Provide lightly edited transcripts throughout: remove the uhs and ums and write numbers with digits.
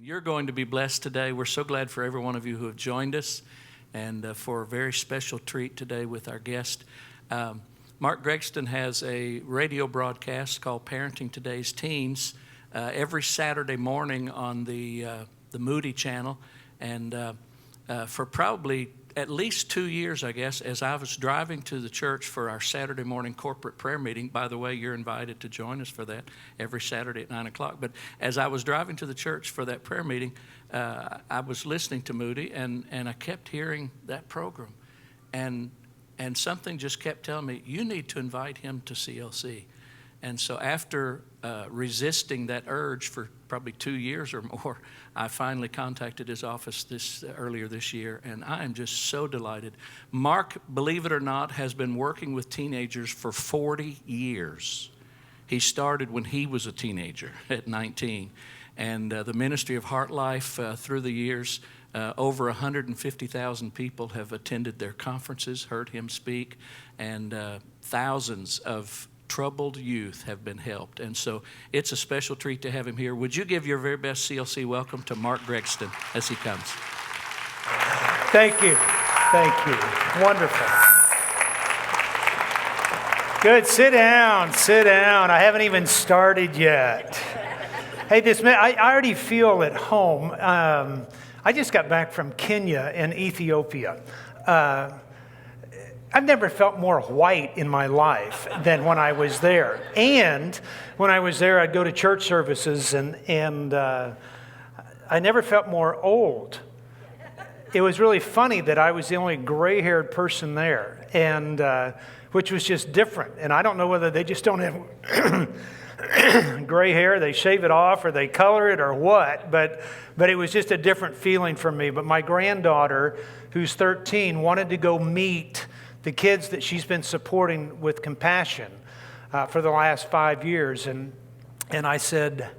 You're going to be blessed today. We're so glad for every one of you who have joined us, and for a very special treat today with our guest. Mark Gregson has a radio broadcast called Parenting Today's Teens every Saturday morning on the Moody channel, and for probably at least 2 years, I guess, as I was driving to the church for our Saturday morning corporate prayer meeting. By the way, you're invited to join us for that every Saturday at 9 o'clock. But as I was driving to the church for that prayer meeting, I was listening to Moody, and I kept hearing that program. And something just kept telling me, you need to invite him to CLC. And so after resisting that urge for probably 2 years or more, I finally contacted his office earlier this year, and I am just so delighted. Mark, believe it or not, has been working with teenagers for 40 years. He started when he was a teenager at 19, and the Ministry of Heart Life through the years, over 150,000 people have attended their conferences, heard him speak, and thousands of troubled youth have been helped. And so it's a special treat to have him here. Would you give your very best CLC welcome to Mark Gregson as he comes? Thank you. Thank you. Wonderful. Good. Sit down. Sit down. I haven't even started yet. Hey, I already feel at home. I just got back from Kenya and Ethiopia. I've never felt more white in my life than when I was there. And when I was there, I'd go to church services, and I never felt more old. It was really funny that I was the only gray-haired person there, and which was just different. And I don't know whether they just don't have gray hair, they shave it off, or they color it, or what. But it was just a different feeling for me. But my granddaughter, who's 13, wanted to go meet the kids that she's been supporting with Compassion for the last 5 years. And I said,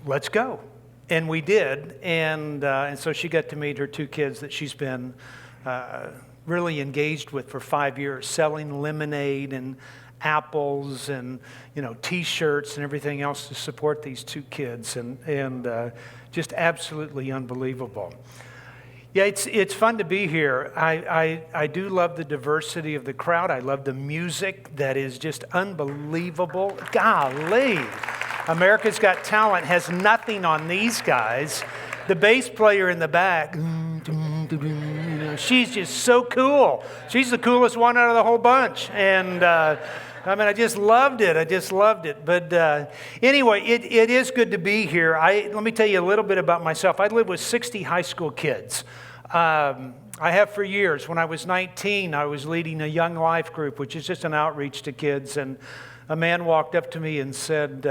let's go. And we did. And so she got to meet her two kids that she's been really engaged with for 5 years, selling lemonade and apples and, T-shirts and everything else to support these two kids. And just absolutely unbelievable. Yeah, it's fun to be here. I do love the diversity of the crowd. I love the music that is just unbelievable. Golly, America's Got Talent has nothing on these guys. The bass player in the back, she's just so cool. She's the coolest one out of the whole bunch. And I just loved it. But anyway, it is good to be here. Let me tell you a little bit about myself. I live with 60 high school kids. I have for years. When I was 19, I was leading a Young Life group, which is just an outreach to kids. And a man walked up to me and said,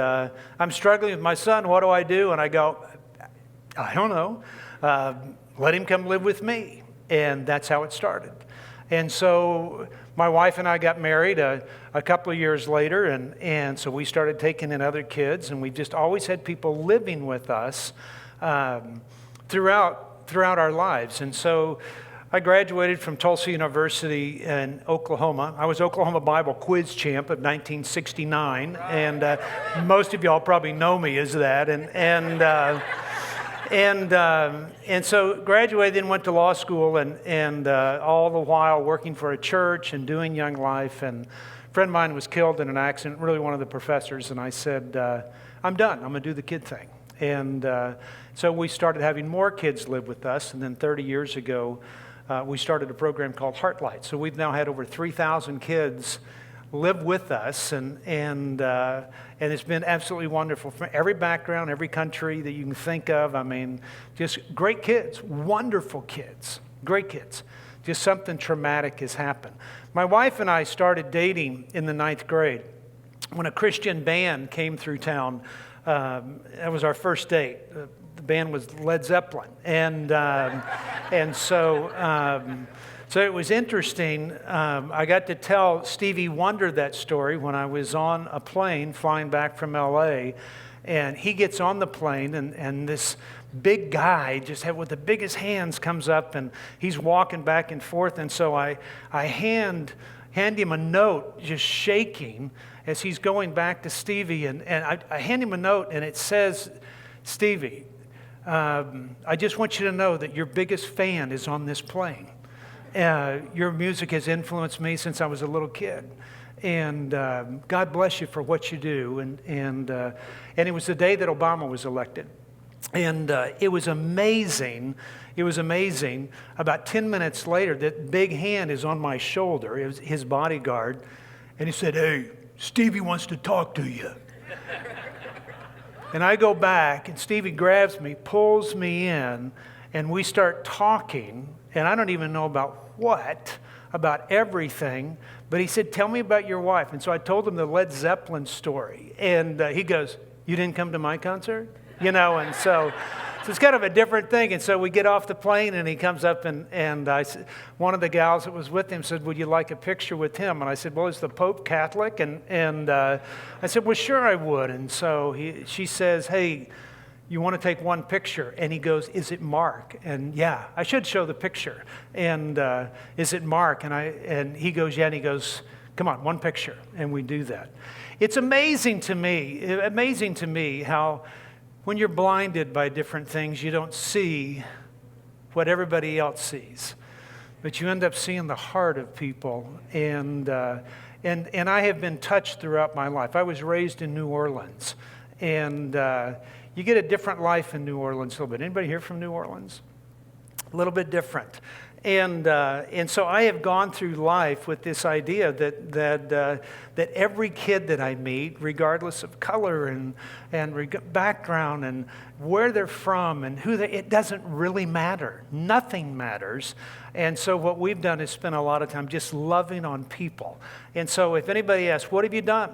I'm struggling with my son. What do I do? And I go, I don't know. Let him come live with me. And that's how it started. And so my wife and I got married a couple of years later, and so we started taking in other kids, and we've just always had people living with us throughout our lives. And so I graduated from Tulsa University in Oklahoma. I was Oklahoma Bible quiz champ of 1969, and most of y'all probably know me as that. And so graduated, then went to law school, and all the while working for a church and doing Young Life. And a friend of mine was killed in an accident, really one of the professors, and I said, I'm done. I'm going to do the kid thing. And so we started having more kids live with us, and then 30 years ago, we started a program called Heartlight. So we've now had over 3,000 kids live with us, and it's been absolutely wonderful from every background, every country that you can think of. I mean, just great kids, wonderful kids, great kids. Just something traumatic has happened. My wife and I started dating in the 9th grade when a Christian band came through town. That was our first date. The band was Led Zeppelin, and so it was interesting. I got to tell Stevie Wonder that story when I was on a plane flying back from L.A., and he gets on the plane, and this big guy with the biggest hands comes up, and he's walking back and forth, and so I hand him a note, just shaking, as he's going back to Stevie, and I hand him a note, and it says, Stevie, I just want you to know that your biggest fan is on this plane. Your music has influenced me since I was a little kid. And God bless you for what you do. And it was the day that Obama was elected. And it was amazing. It was amazing. About 10 minutes later, that big hand is on my shoulder. It was his bodyguard. And he said, "Hey, Stevie wants to talk to you." And I go back, and Stevie grabs me, pulls me in, and we start talking. And I don't even know about what, about everything. But he said, "Tell me about your wife." And so I told him the Led Zeppelin story. And he goes, "You didn't come to my concert?" You know, and so it's kind of a different thing. And so we get off the plane, and he comes up, and one of the gals that was with him said, "Would you like a picture with him?" And I said, "Well, is the Pope Catholic?" And I said, "Well, sure I would." And so she says, "Hey, you want to take one picture?" And he goes, "Is it Mark?" And yeah, I should show the picture. And is it Mark? And he goes, "Yeah." And he goes, "Come on, one picture." And we do that. It's amazing to me how when you're blinded by different things, you don't see what everybody else sees, but you end up seeing the heart of people. And I have been touched throughout my life. I was raised in New Orleans, and you get a different life in New Orleans a little bit. Anybody here from New Orleans? A little bit different. And so I have gone through life with this idea that every kid that I meet, regardless of color and background and where they're from and it doesn't really matter. Nothing matters. And so what we've done is spend a lot of time just loving on people. And so if anybody asks, "What have you done?"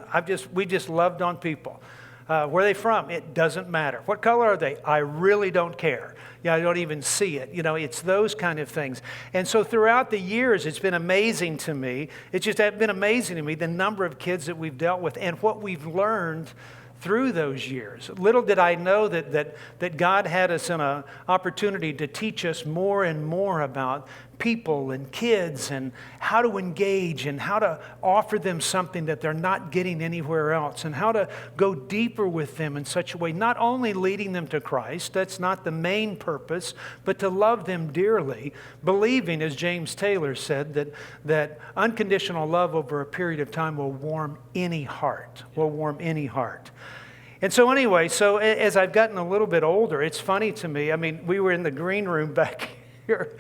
we just loved on people. Where are they from? It doesn't matter. What color are they? I really don't care. I don't even see it. It's those kind of things. And so throughout the years, it's been amazing to me. It's just been amazing to me the number of kids that we've dealt with and what we've learned through those years. Little did I know that God had us in an opportunity to teach us more and more about people and kids and how to engage and how to offer them something that they're not getting anywhere else and how to go deeper with them in such a way, not only leading them to Christ, that's not the main purpose, but to love them dearly, believing, as James Taylor said, that unconditional love over a period of time will warm any heart, And so anyway, as I've gotten a little bit older, it's funny to me. I mean, we were in the green room back here,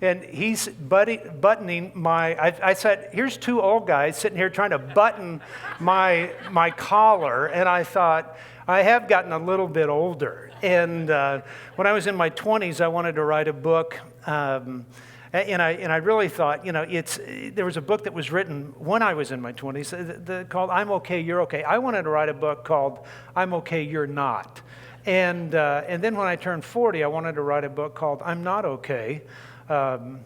and he's buttoning I said, "Here's two old guys sitting here trying to button my collar." And I thought, I have gotten a little bit older. And when I was in my 20s, I wanted to write a book. And I really thought, there was a book that was written when I was in my 20s called "I'm Okay, You're Okay." I wanted to write a book called "I'm Okay, You're Not." And then when I turned 40, I wanted to write a book called "I'm Not Okay, and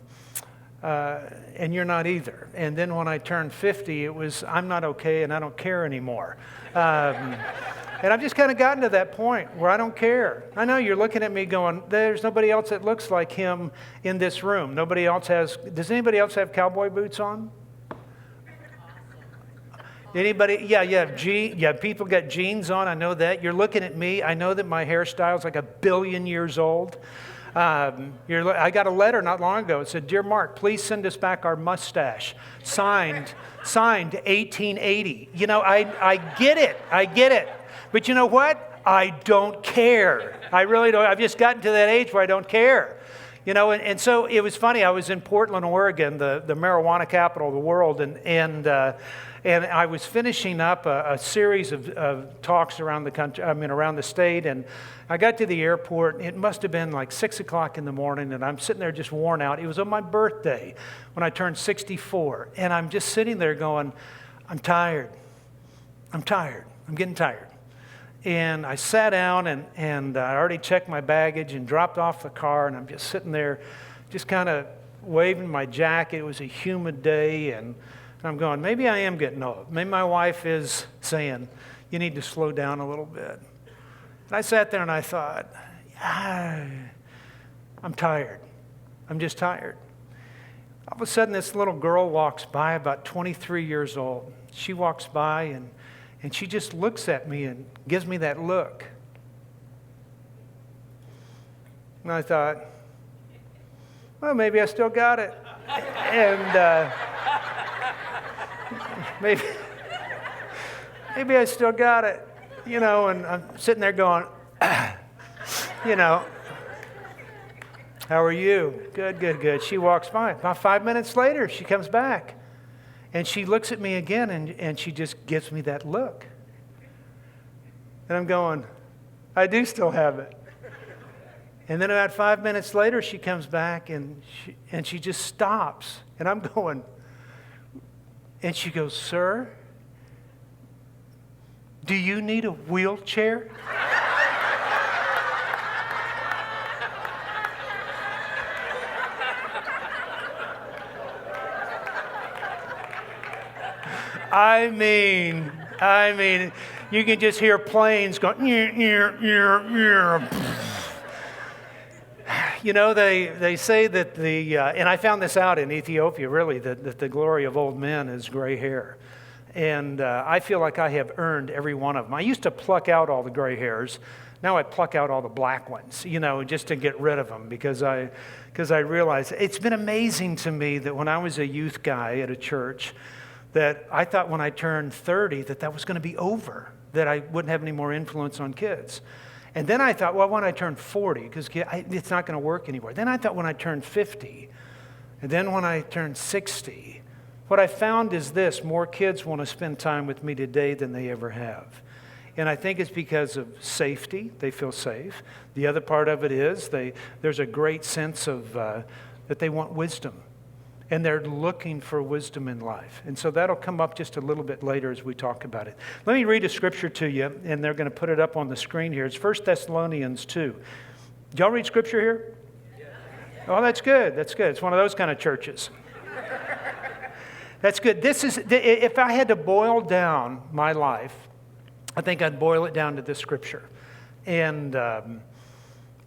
You're Not Either." And then when I turned 50, it was "I'm Not Okay and I Don't Care Anymore." And I've just kind of gotten to that point where I don't care. I know you're looking at me going, "There's nobody else that looks like him in this room." Does anybody else have cowboy boots on? Anybody? Yeah, people got jeans on. I know that. You're looking at me. I know that my hairstyle's like 1,000,000,000 years old. I got a letter not long ago. It said, "Dear Mark, please send us back our mustache. Signed 1880. I get it. But you know what? I don't care. I really don't. I've just gotten to that age where I don't care. And so it was funny. I was in Portland, Oregon, the marijuana capital of the world, and I was finishing up a series of talks around the country. Around the state, and I got to the airport. It must have been like 6 o'clock in the morning, and I'm sitting there just worn out. It was on my birthday when I turned 64, and I'm just sitting there going, I'm tired. I'm getting tired. And I sat down, and I already checked my baggage and dropped off the car, and I'm just sitting there just kind of waving my jacket. It was a humid day, and I'm going, maybe I am getting old. Maybe my wife is saying, "You need to slow down a little bit." And I sat there and I thought, I'm tired. I'm just tired. All of a sudden, this little girl walks by, about 23 years old. She walks by, and she just looks at me and gives me that look. And I thought, well, maybe I still got it. And maybe I still got it, and I'm sitting there going, how are you? Good, good, good. She walks by. About 5 minutes later, she comes back. And she looks at me again, and she just gives me that look. And I'm going, I do still have it. And then about 5 minutes later, she comes back, and she just stops. And I'm going, and she goes, sir, do you need a wheelchair? I mean, you can just hear planes going, they say that and I found this out in Ethiopia, really, that the glory of old men is gray hair. And I feel like I have earned every one of them. I used to pluck out all the gray hairs. Now I pluck out all the black ones, just to get rid of them because I realize it's been amazing to me that when I was a youth guy at a church, that I thought when I turned 30 that was going to be over, that I wouldn't have any more influence on kids. And then I thought, well, when I turned 40, because it's not going to work anymore. Then I thought when I turned 50, and then when I turned 60, what I found is this: more kids want to spend time with me today than they ever have. And I think it's because of safety. They feel safe. The other part of it is there's a great sense of that they want wisdom. And they're looking for wisdom in life. And so that'll come up just a little bit later as we talk about it. Let me read a scripture to you, and they're going to put it up on the screen here. It's 1 Thessalonians 2. Did y'all read scripture here? Oh, that's good. That's good. It's one of those kind of churches. That's good. If I had to boil down my life, I think I'd boil it down to this scripture. And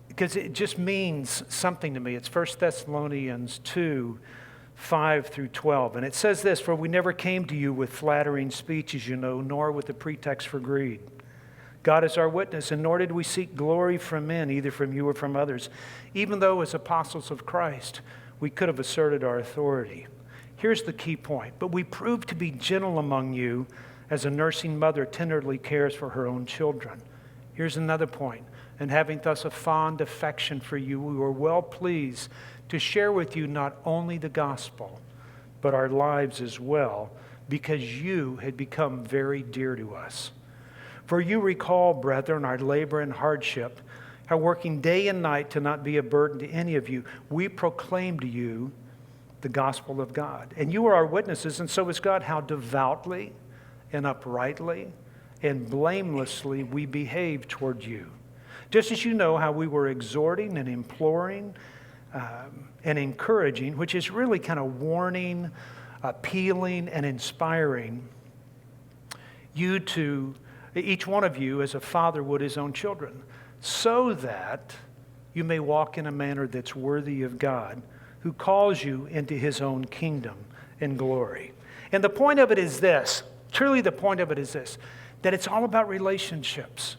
because it just means something to me. It's 1 Thessalonians 2, 5 through 12. And it says this: for we never came to you with flattering speech, as you know, nor with a pretext for greed. God is our witness, and nor did we seek glory from men, either from you or from others, even though as apostles of Christ, we could have asserted our authority. Here's the key point: but we proved to be gentle among you, as a nursing mother tenderly cares for her own children. Here's another point: and having thus a fond affection for you, we were well pleased to share with you not only the gospel, but our lives as well, because you had become very dear to us. For you recall, brethren, our labor and hardship, how working day and night to not be a burden to any of you, we proclaim to you the gospel of God. And you are our witnesses, and so is God, how devoutly and uprightly and blamelessly we behave toward you. Just as you know how we were exhorting and imploring and encouraging, which is really kind of warning, appealing, and inspiring you to, each one of you as a father would his own children, so that you may walk in a manner that's worthy of God, who calls you into his own kingdom and glory. And the point of it is this, truly the point of it is this, that it's all about relationships.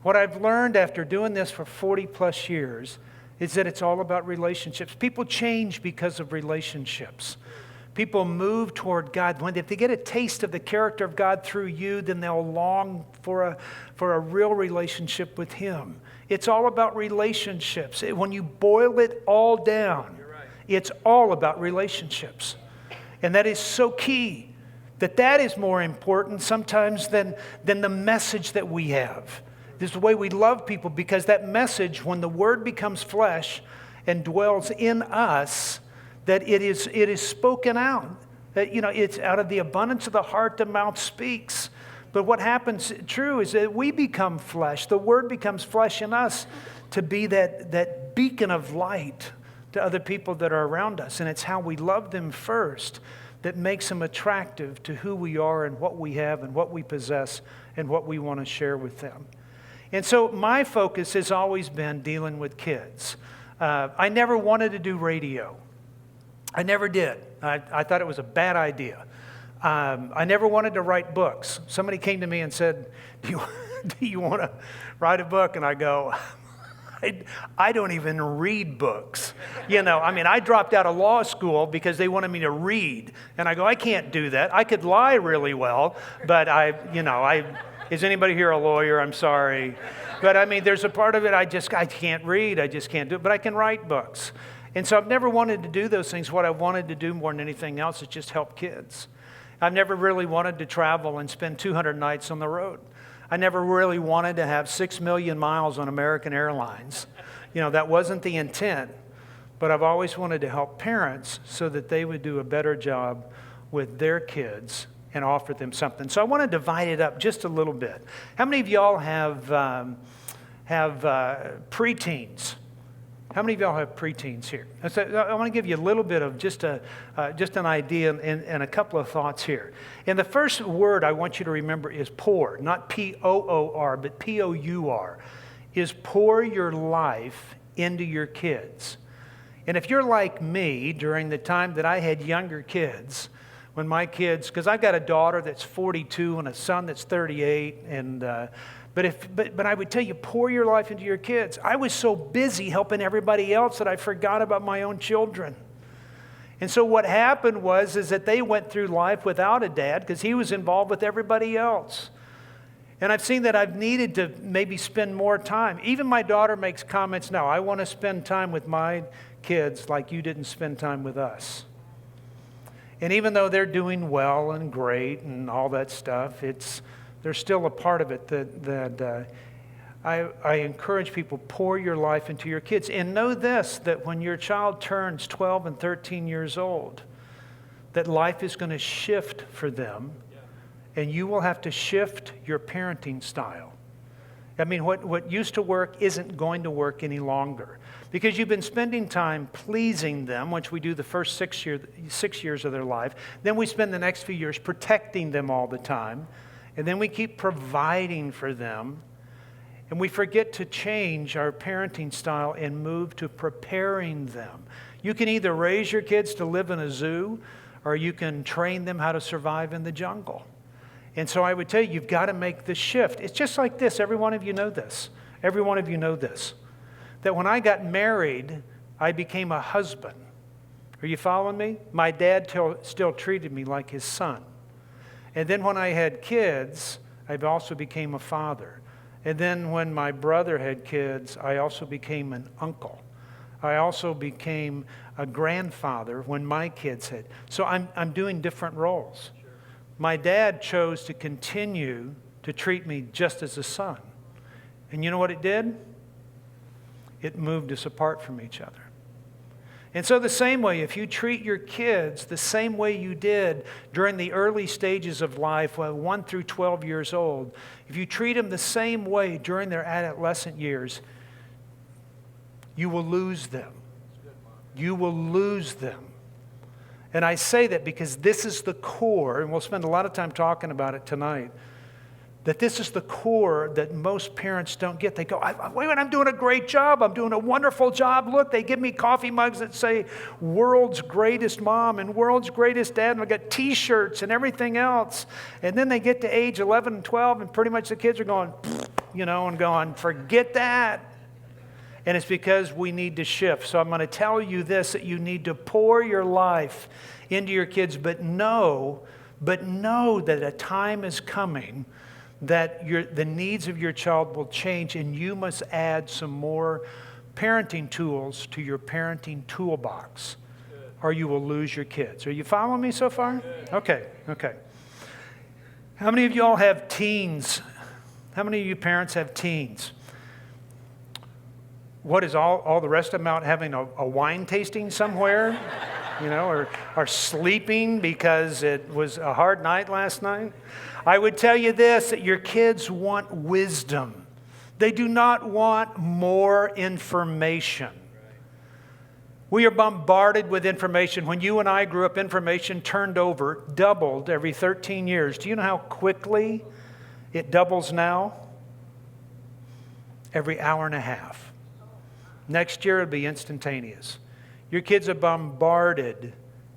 What I've learned after doing this for 40 plus years is that it's all about relationships. People change because of relationships. People move toward God. If they get a taste of the character of God through you, then they'll long for a real relationship with him. It's all about relationships. When you boil it all down, it's all about relationships. And that is so key, that is more important sometimes than the message that we have. This is the way we love people, because that message, when the word becomes flesh and dwells in us, that it is spoken out. That, it's out of the abundance of the heart the mouth speaks. But what happens true is that we become flesh. The word becomes flesh in us to be that beacon of light to other people that are around us. And it's how we love them first that makes them attractive to who we are and what we have and what we possess and what we want to share with them. And so my focus has always been dealing with kids. I never wanted to do radio. I never did. I thought it was a bad idea. I never wanted to write books. Somebody came to me and said, do you want to write a book? And I go, I don't even read books. I dropped out of law school because they wanted me to read. And I go, I can't do that. I could lie really well, but is anybody here a lawyer? I'm sorry. But there's a part of it I can't read. I just can't do it. But I can write books. And so I've never wanted to do those things. What I wanted to do more than anything else is just help kids. I've never really wanted to travel and spend 200 nights on the road. I never really wanted to have 6 million miles on American Airlines. That wasn't the intent. But I've always wanted to help parents so that they would do a better job with their kids and offer them something. So I want to divide it up just a little bit. How many of y'all have preteens? How many of y'all have preteens here? I want to give you a little bit of just an idea and a couple of thoughts here. And the first word I want you to remember is pour, not P-O-O-R, but P-O-U-R, is pour your life into your kids. And if you're like me, during the time that I had younger kids, when my kids, because I've got a daughter that's 42 and a son that's 38, But I would tell you, pour your life into your kids. I was so busy helping everybody else that I forgot about my own children. And so what happened is that they went through life without a dad because he was involved with everybody else. And I've seen that I've needed to maybe spend more time. Even my daughter makes comments now, I want to spend time with my kids like you didn't spend time with us. And even though they're doing well and great and all that stuff, there's still a part of it that I encourage people, pour your life into your kids. And know this, that when your child turns 12 and 13 years old, that life is going to shift for them, and you will have to shift your parenting style. What used to work isn't going to work any longer because you've been spending time pleasing them, which we do the first 6 years of their life. Then we spend the next few years protecting them all the time. And then we keep providing for them, and we forget to change our parenting style and move to preparing them. You can either raise your kids to live in a zoo, or you can train them how to survive in the jungle. And so I would tell you, you've got to make the shift. It's just like this. Every one of you know this. Every one of you know this. That when I got married, I became a husband. Are you following me? My dad still treated me like his son. And then when I had kids, I also became a father. And then when my brother had kids, I also became an uncle. I also became a grandfather when my kids had. So I'm doing different roles. Sure. My dad chose to continue to treat me just as a son. And you know what it did? It moved us apart from each other. And so the same way, if you treat your kids the same way you did during the early stages of life, 1 through 12 years old, if you treat them the same way during their adolescent years, you will lose them. You will lose them. And I say that because this is the core, and we'll spend a lot of time talking about it tonight, that this is the core that most parents don't get. They go, wait a minute, I'm doing a great job. I'm doing a wonderful job. Look, they give me coffee mugs that say world's greatest mom and world's greatest dad. And I got T-shirts and everything else. And then they get to age 11 and 12 and pretty much the kids are going, and going, forget that. And it's because we need to shift. So I'm going to tell you this, that you need to pour your life into your kids, but know that a time is coming that the needs of your child will change, and you must add some more parenting tools to your parenting toolbox, or you will lose your kids. Are you following me so far? Okay. How many of y'all have teens? How many of you parents have teens? What is all the rest of them out having a wine tasting somewhere? Or sleeping because it was a hard night last night? I would tell you this, that your kids want wisdom. They do not want more information. We are bombarded with information. When you and I grew up, information turned over, doubled every 13 years. Do you know how quickly it doubles now? Every hour and a half. Next year it'll be instantaneous. Your kids are bombarded,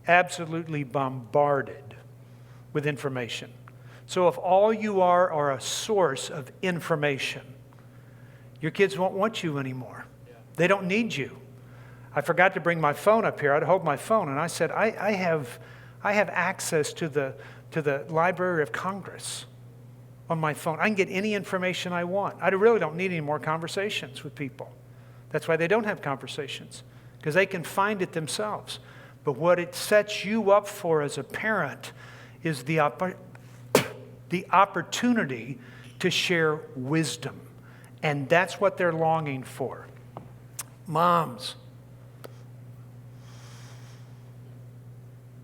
absolutely bombarded with information. So if all you are a source of information, your kids won't want you anymore. They don't need you. I forgot to bring my phone up here. I'd hold my phone, and I said, I have access to the Library of Congress on my phone. I can get any information I want. I really don't need any more conversations with people. That's why they don't have conversations, because they can find it themselves. But what it sets you up for as a parent is the opportunity to share wisdom. And that's what they're longing for. Moms,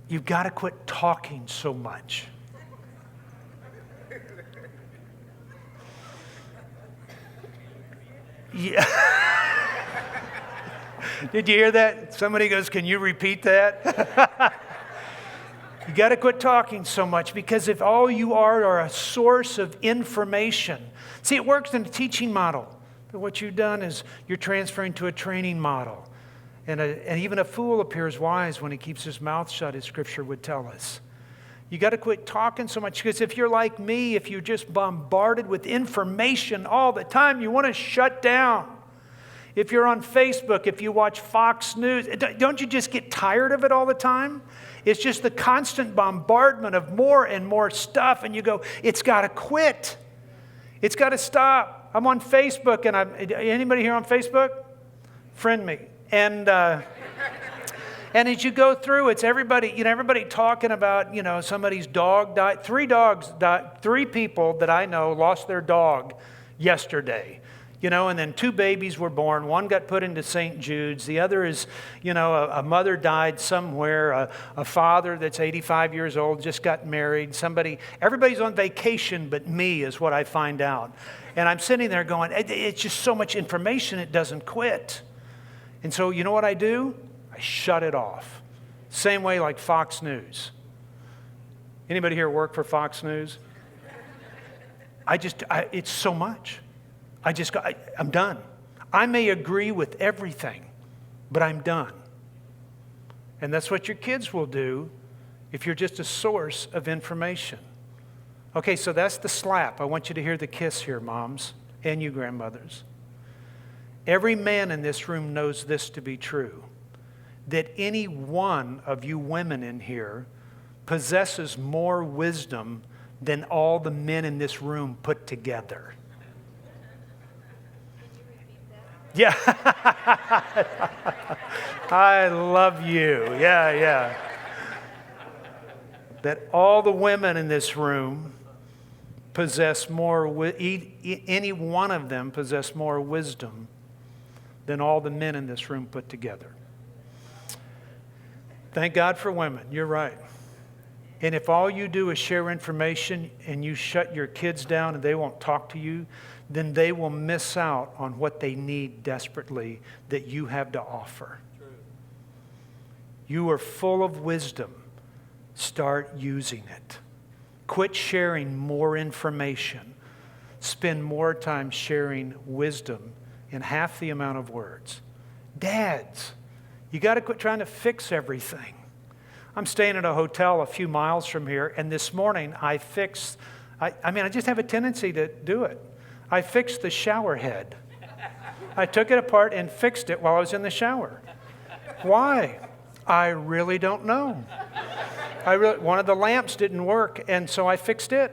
you've got to quit talking so much. Yeah. Did you hear that? Somebody goes, can you repeat that? You got to quit talking so much, because if all you are a source of information. See, it works in a teaching model. But what you've done is you're transferring to a training model. And even a fool appears wise when he keeps his mouth shut, as Scripture would tell us. You got to quit talking so much, because if you're like me, if you're just bombarded with information all the time, you want to shut down. If you're on Facebook, if you watch Fox News, don't you just get tired of it all the time? It's just the constant bombardment of more and more stuff, and you go, it's got to quit. It's got to stop. I'm on Facebook, and anybody here on Facebook? Friend me. And as you go through, it's everybody talking about, somebody's dog died. 3 dogs died. 3 people that I know lost their dog yesterday. And then 2 babies were born. One got put into St. Jude's. The other is, a mother died somewhere. A father that's 85 years old just got married. Everybody's on vacation but me, is what I find out. And I'm sitting there going, it's just so much information, it doesn't quit. And so you know what I do? I shut it off. Same way like Fox News. Anybody here work for Fox News? It's so much. I'm done. I may agree with everything, but I'm done. And that's what your kids will do if you're just a source of information. Okay, so that's the slap. I want you to hear the kiss here, moms, and you grandmothers. Every man in this room knows this to be true, that any one of you women in here possesses more wisdom than all the men in this room put together. Yeah. I love you. Yeah. That all the women in this room possess more, any one of them possess more wisdom than all the men in this room put together. Thank God for women. You're right. And if all you do is share information and you shut your kids down and they won't talk to you, then they will miss out on what they need desperately that you have to offer. True. You are full of wisdom. Start using it. Quit sharing more information. Spend more time sharing wisdom in half the amount of words. Dads, you got to quit trying to fix everything. I'm staying at a hotel a few miles from here, and this morning I just have a tendency to do it. I fixed the shower head. I took it apart and fixed it while I was in the shower. Why? I really don't know. One of the lamps didn't work, and so I fixed it.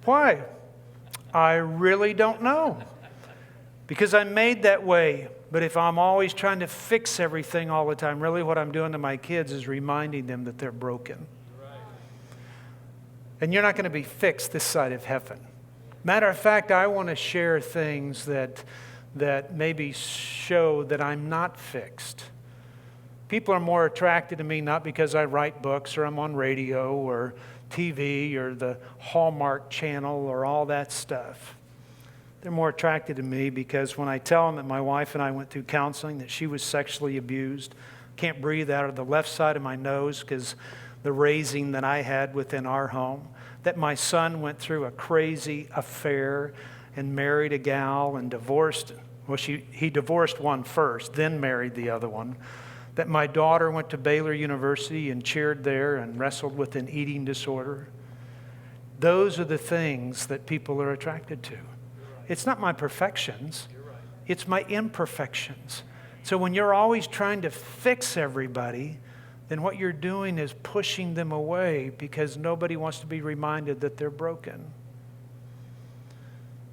Why? I really don't know. Because I'm made that way. But if I'm always trying to fix everything all the time, really what I'm doing to my kids is reminding them that they're broken. And you're not going to be fixed this side of heaven. Matter of fact, I want to share things that maybe show that I'm not fixed. People are more attracted to me not because I write books or I'm on radio or TV or the Hallmark Channel or all that stuff. They're more attracted to me because when I tell them that my wife and I went through counseling, that she was sexually abused, can't breathe out of the left side of my nose because the raising that I had within our home, that my son went through a crazy affair and married a gal and divorced. Well, he divorced one first, then married the other one. That my daughter went to Baylor University and cheered there and wrestled with an eating disorder. Those are the things that people are attracted to. It's not my perfections. It's my imperfections. So when you're always trying to fix everybody, then what you're doing is pushing them away because nobody wants to be reminded that they're broken.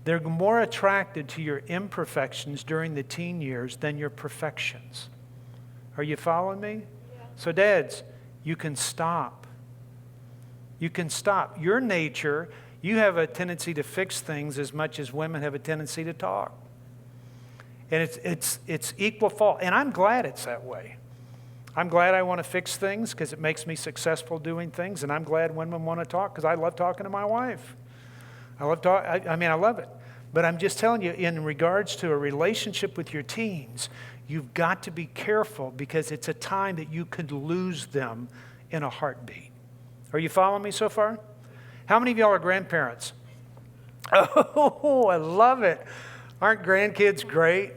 They're more attracted to your imperfections during the teen years than your perfections. Are you following me? Yeah. So dads, you can stop. You can stop. Your nature, you have a tendency to fix things as much as women have a tendency to talk. And it's equal fault. And I'm glad it's that way. I'm glad I want to fix things because it makes me successful doing things. And I'm glad women want to talk because I love talking to my wife. I love it. But I'm just telling you, in regards to a relationship with your teens, you've got to be careful because it's a time that you could lose them in a heartbeat. Are you following me so far? How many of y'all are grandparents? Oh, I love it. Aren't grandkids great?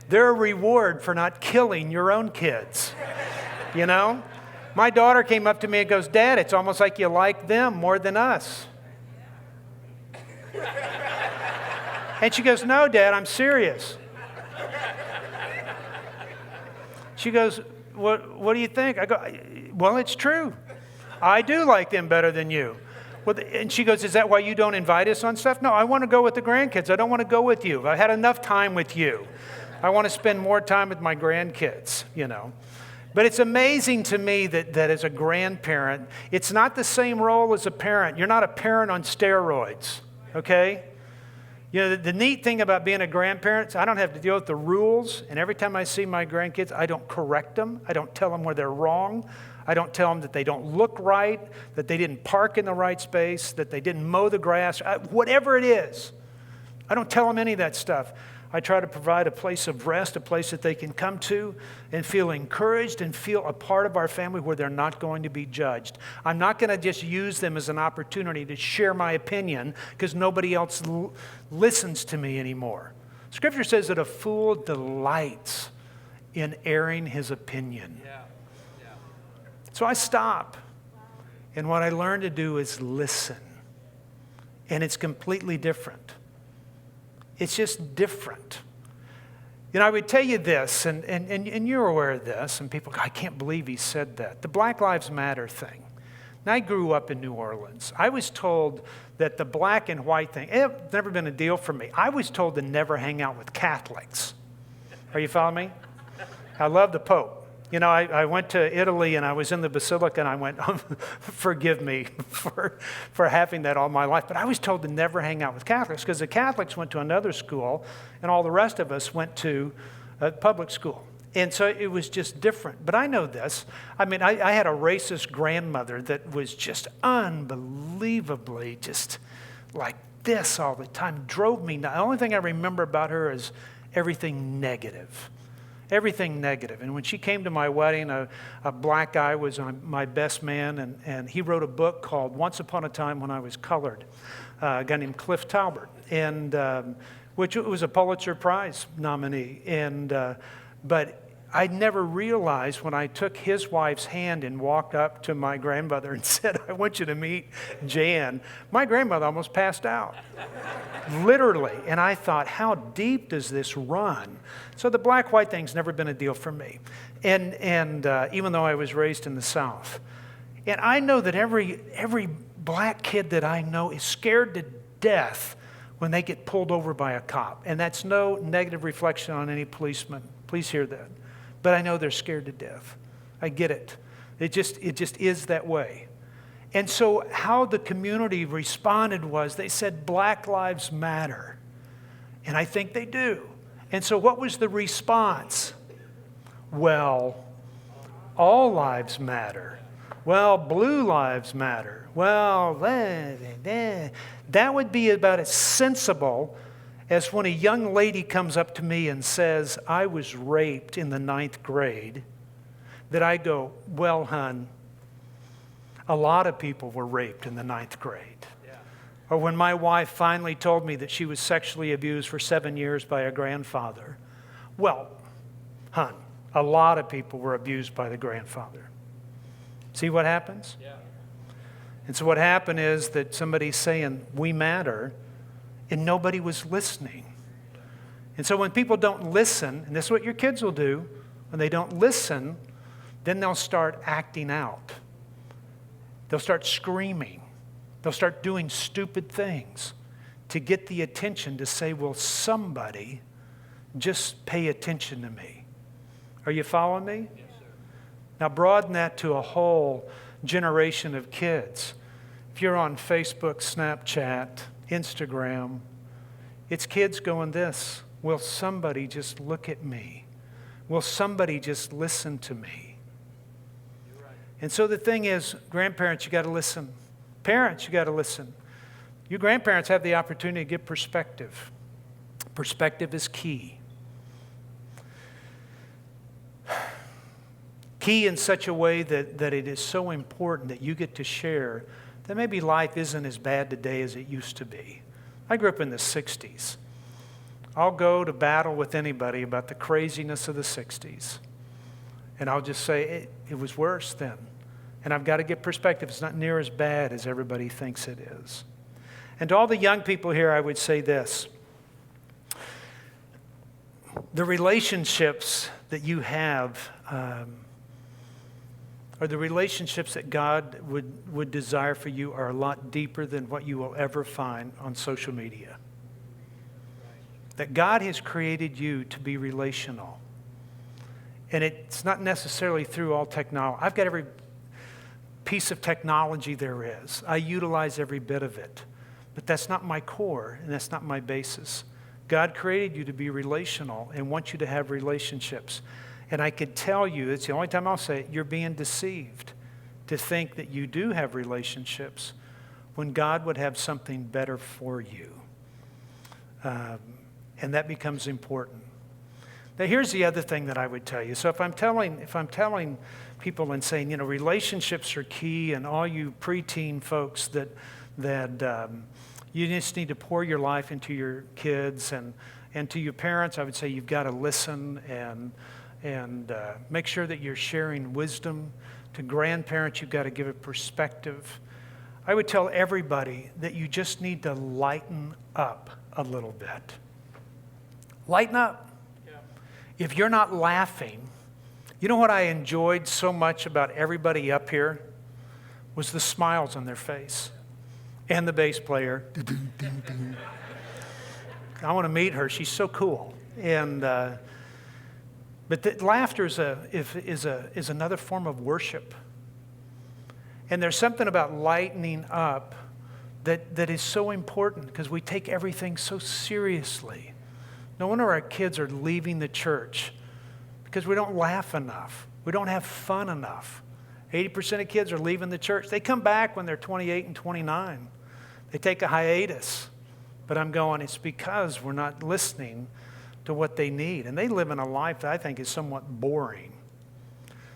They're a reward for not killing your own kids. You know? My daughter came up to me and goes, Dad, it's almost like you like them more than us. And she goes, no, Dad, I'm serious. She goes, what do you think? I go, well, it's true. I do like them better than you. Well, and she goes, is that why you don't invite us on stuff? No, I want to go with the grandkids. I don't want to go with you. I had enough time with you. I want to spend more time with my grandkids, you know. But it's amazing to me that as a grandparent, it's not the same role as a parent. You're not a parent on steroids, okay? You know, the neat thing about being a grandparent is I don't have to deal with the rules. And every time I see my grandkids, I don't correct them. I don't tell them where they're wrong. I don't tell them that they don't look right, that they didn't park in the right space, that they didn't mow the grass, whatever it is. I don't tell them any of that stuff. I try to provide a place of rest, a place that they can come to and feel encouraged and feel a part of our family where they're not going to be judged. I'm not going to just use them as an opportunity to share my opinion because nobody else listens to me anymore. Scripture says that a fool delights in airing his opinion. Yeah. So I stop. And what I learn to do is listen. And it's completely different. It's just different. You know, I would tell you this, and you're aware of this, and people go, I can't believe he said that. The Black Lives Matter thing. And I grew up in New Orleans. I was told that the black and white thing, it's never been a deal for me. I was told to never hang out with Catholics. Are you following me? I love the Pope. You know, I went to Italy and I was in the Basilica and I went, forgive me for having that all my life. But I was told to never hang out with Catholics because the Catholics went to another school and all the rest of us went to a public school. And so it was just different. But I know this. I mean, I had a racist grandmother that was just unbelievably just like this all the time. Drove me nuts. The only thing I remember about her is everything negative. Everything negative. And when she came to my wedding, a black guy was my best man, and he wrote a book called Once Upon a Time When I Was Colored, a guy named Cliff Talbert, and which was a Pulitzer Prize nominee. But I never realized when I took his wife's hand and walked up to my grandmother and said, I want you to meet Jan, my grandmother almost passed out. Literally. And I thought, how deep does this run? So the black-white thing's never been a deal for me. And even though I was raised in the South. And I know that every black kid that I know is scared to death when they get pulled over by a cop. And that's no negative reflection on any policeman. Please hear that. But I know they're scared to death. I get it. It just is that way. And so how the community responded was they said, Black Lives Matter. And I think they do. And so what was the response? Well, all lives matter. Well, blue lives matter. Well, that would be about as sensible as when a young lady comes up to me and says, I was raped in the 9th grade, that I go, well, hon, a lot of people were raped in the 9th grade. Yeah. Or when my wife finally told me that she was sexually abused for 7 years by a grandfather, well, hon, a lot of people were abused by the grandfather. See what happens? Yeah. And so what happened is that somebody's saying, we matter, and nobody was listening. And so when people don't listen, and this is what your kids will do, when they don't listen, then they'll start acting out. They'll start screaming. They'll start doing stupid things to get the attention to say, will somebody just pay attention to me? Are you following me? Yes, sir. Now broaden that to a whole generation of kids. If you're on Facebook, Snapchat, Instagram, it's kids going this, will somebody just look at me? Will somebody just listen to me? You're right. And so the thing is, grandparents, you got to listen. Parents, you got to listen. You grandparents have the opportunity to give perspective. Perspective is key. Key in such a way that it is so important that you get to share that maybe life isn't as bad today as it used to be. I grew up in the 60s. I'll go to battle with anybody about the craziness of the 60s. And I'll just say, it was worse then. And I've got to get perspective. It's not near as bad as everybody thinks it is. And to all the young people here, I would say this. The relationships that you have or the relationships that God would desire for you are a lot deeper than what you will ever find on social media. That God has created you to be relational. And it's not necessarily through all technology. I've got every piece of technology there is. I utilize every bit of it. But that's not my core, and that's not my basis. God created you to be relational and wants you to have relationships. And I could tell you, it's the only time I'll say it, you're being deceived to think that you do have relationships when God would have something better for you. And that becomes important. Now, here's the other thing that I would tell you. So if I'm telling people and saying, you know, relationships are key, and all you preteen folks that you just need to pour your life into your kids and to your parents, I would say you've got to listen and make sure that you're sharing wisdom. To grandparents, you've got to give a perspective. I would tell everybody that you just need to lighten up a little bit. Lighten up. Yeah. If you're not laughing, you know what I enjoyed so much about everybody up here was the smiles on their face. And the bass player. I want to meet her. She's so cool. But laughter is another form of worship. And there's something about lightening up that is so important because we take everything so seriously. No wonder our kids are leaving the church because we don't laugh enough. We don't have fun enough. 80% of kids are leaving the church. They come back when they're 28 and 29. They take a hiatus. But I'm going, it's because we're not listening to what they need. And they live in a life that I think is somewhat boring.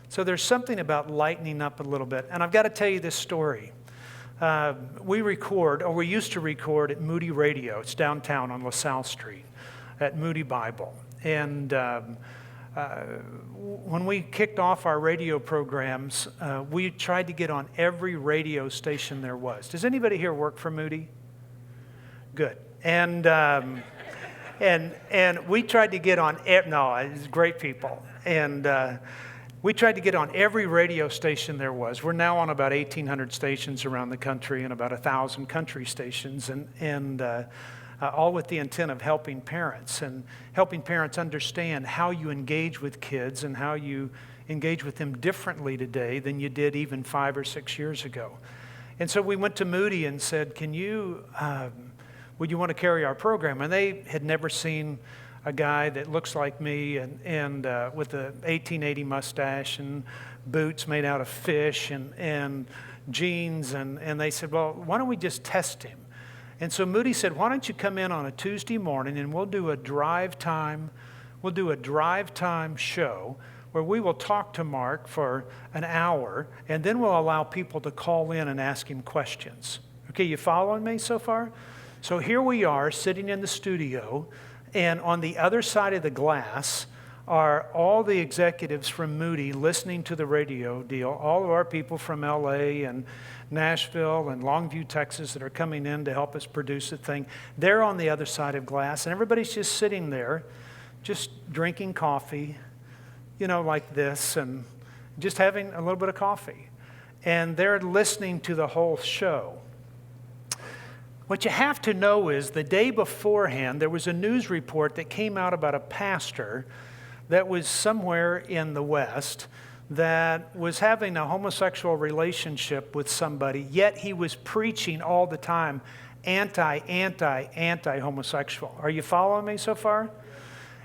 So there's something about lightening up a little bit. And I've got to tell you this story. We used to record at Moody Radio. It's downtown on LaSalle Street at Moody Bible. And when we kicked off our radio programs, we tried to get on every radio station there was. Does anybody here work for Moody? Good. And we tried to get on, it's great people. And we tried to get on every radio station there was. We're now on about 1,800 stations around the country and about 1,000 country stations, and all with the intent of helping parents and helping parents understand how you engage with kids and how you engage with them differently today than you did even 5 or 6 years ago. And so we went to Moody and said, would you want to carry our program? And they had never seen a guy that looks like me and with a 1880 mustache and boots made out of fish and jeans. And they said, well, why don't we just test him? And so Moody said, why don't you come in on a Tuesday morning and we'll do a drive time show where we will talk to Mark for an hour, and then we'll allow people to call in and ask him questions. Okay, you following me so far? So here we are sitting in the studio, and on the other side of the glass are all the executives from Moody listening to the radio deal, all of our people from LA and Nashville and Longview, Texas that are coming in to help us produce the thing. They're on the other side of glass, and everybody's just sitting there, just drinking coffee, like this, and just having a little bit of coffee. And they're listening to the whole show. What you have to know is the day beforehand, there was a news report that came out about a pastor that was somewhere in the West that was having a homosexual relationship with somebody, yet he was preaching all the time anti-homosexual. Are you following me so far?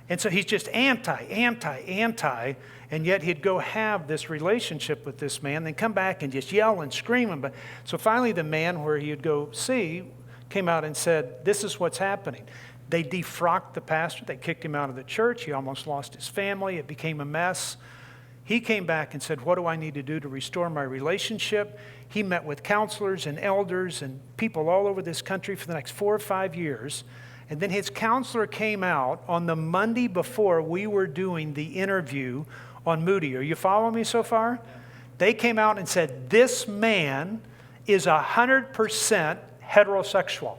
And so he's just anti, and yet he'd go have this relationship with this man, then come back and just yell and scream. But so finally the man where he'd go see came out and said, this is what's happening. They defrocked the pastor. They kicked him out of the church. He almost lost his family. It became a mess. He came back and said, what do I need to do to restore my relationship? He met with counselors and elders and people all over this country for the next 4 or 5 years. And then his counselor came out on the Monday before we were doing the interview on Moody. Are you following me so far? They came out and said, this man is 100% heterosexual.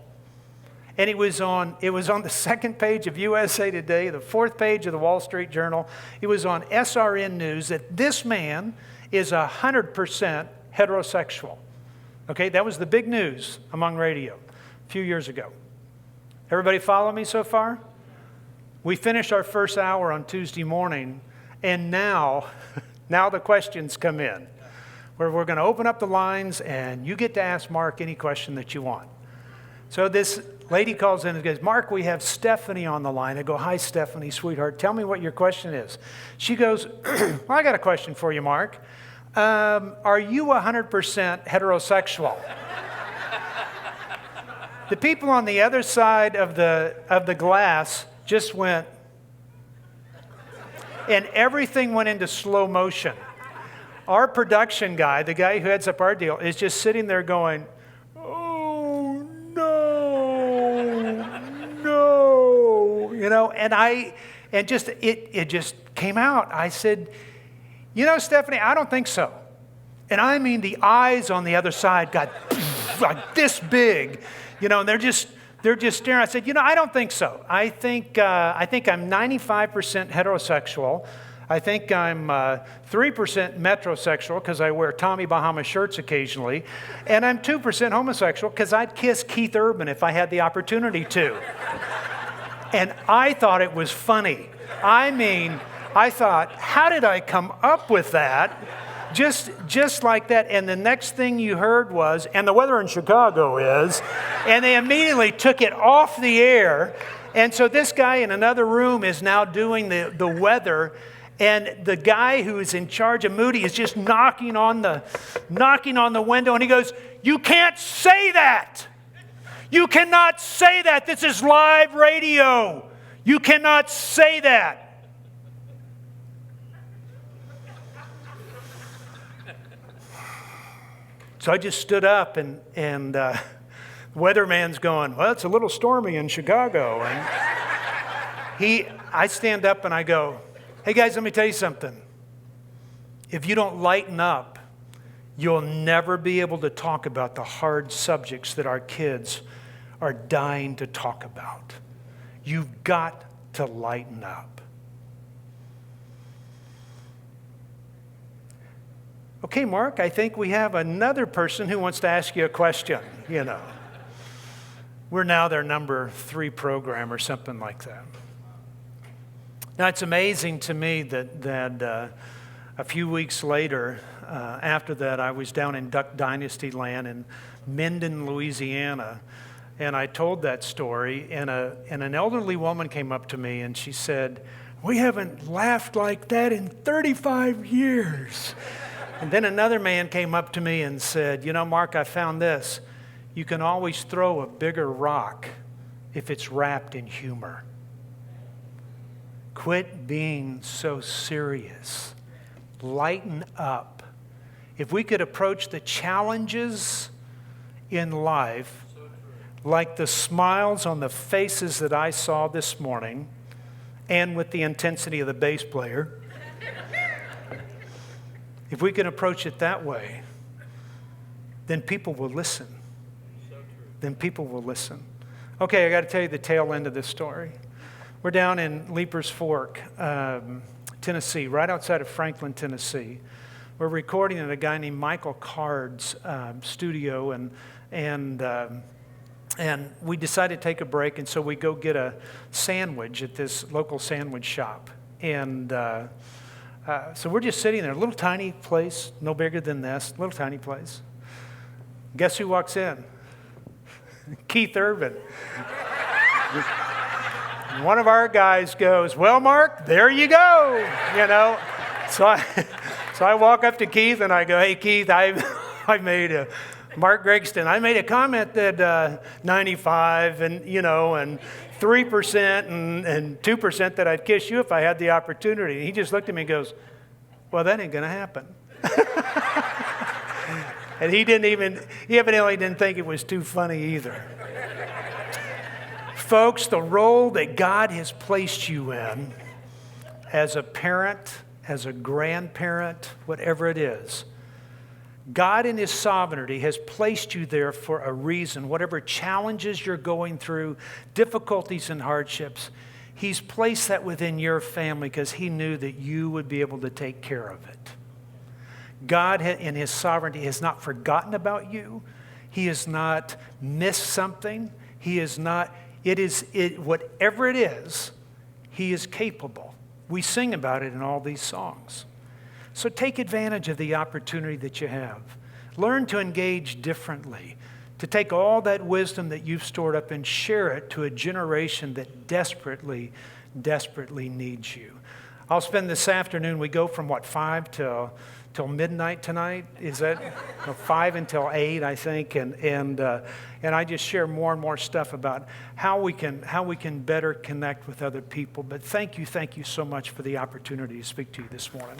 And it was on the second page of USA Today, the fourth page of the Wall Street Journal. It was on SRN News that this man is 100% heterosexual. Okay, that was the big news among radio a few years ago. Everybody follow me so far? We finished our first hour on Tuesday morning, and now the questions come in, where we're going to open up the lines, and you get to ask Mark any question that you want. So this lady calls in and goes, Mark, we have Stephanie on the line. I go, hi, Stephanie, sweetheart. Tell me what your question is. She goes, well, I got a question for you, Mark. Are you 100% heterosexual? The people on the other side of the glass just went, and everything went into slow motion. Our production guy, the guy who heads up our deal, is just sitting there going, oh, no, and it just came out. I said, Stephanie, I don't think so. And I mean, the eyes on the other side got like this big, and they're just staring. I said, I don't think so. I think I'm 95% heterosexual. I think I'm 3% metrosexual because I wear Tommy Bahama shirts occasionally. And I'm 2% homosexual because I'd kiss Keith Urban if I had the opportunity to. And I thought it was funny. I thought, how did I come up with that? Just like that. And the next thing you heard was, and the weather in Chicago is, and they immediately took it off the air. And so this guy in another room is now doing the weather. And the guy who is in charge of Moody is just knocking on the window. And he goes, you can't say that. You cannot say that. This is live radio. You cannot say that. So I just stood up and the weatherman's going, well, it's a little stormy in Chicago. And I stand up and I go, hey guys, let me tell you something. If you don't lighten up, you'll never be able to talk about the hard subjects that our kids are dying to talk about. You've got to lighten up. Okay, Mark, I think we have another person who wants to ask you a question, We're now their number 3 program or something like that. Now, it's amazing to me that a few weeks later, after that, I was down in Duck Dynasty land in Minden, Louisiana, and I told that story, and an elderly woman came up to me, and she said, we haven't laughed like that in 35 years. And then another man came up to me and said, Mark, I found this. You can always throw a bigger rock if it's wrapped in humor. Quit being so serious. Lighten up. If we could approach the challenges in life like the smiles on the faces that I saw this morning and with the intensity of the bass player. If we can approach it that way, then people will listen. Then people will listen. Okay, I got to tell you the tail end of this story. We're down in Leapers Fork, Tennessee, right outside of Franklin, Tennessee. We're recording at a guy named Michael Card's studio, and we decided to take a break, and so we go get a sandwich at this local sandwich shop. And so we're just sitting there, a little tiny place, no bigger than this, little tiny place. Guess who walks in? Keith Urban. One of our guys goes, "Well, Mark, there you go," you know. So I walk up to Keith and I go, "Hey, Keith, I made Mark Gregson, I made a comment that 95 and, you know, and 3% and 2% that I'd kiss you if I had the opportunity." And he just looked at me and goes, "Well, that ain't going to happen." And he evidently didn't think it was too funny either. Folks, the role that God has placed you in as a parent, as a grandparent, whatever it is, God in His sovereignty has placed you there for a reason. Whatever challenges you're going through, difficulties and hardships, He's placed that within your family because He knew that you would be able to take care of it. God in His sovereignty has not forgotten about you. He has not missed something. He is not, whatever it is, He is capable. We sing about it in all these songs. So take advantage of the opportunity that you have. Learn to engage differently, to take all that wisdom that you've stored up and share it to a generation that desperately, desperately needs you. I'll spend this afternoon, we go from 5 till midnight tonight? Is that 5 until 8, I think, and I just share more and more stuff about how we can better connect with other people. But thank you so much for the opportunity to speak to you this morning.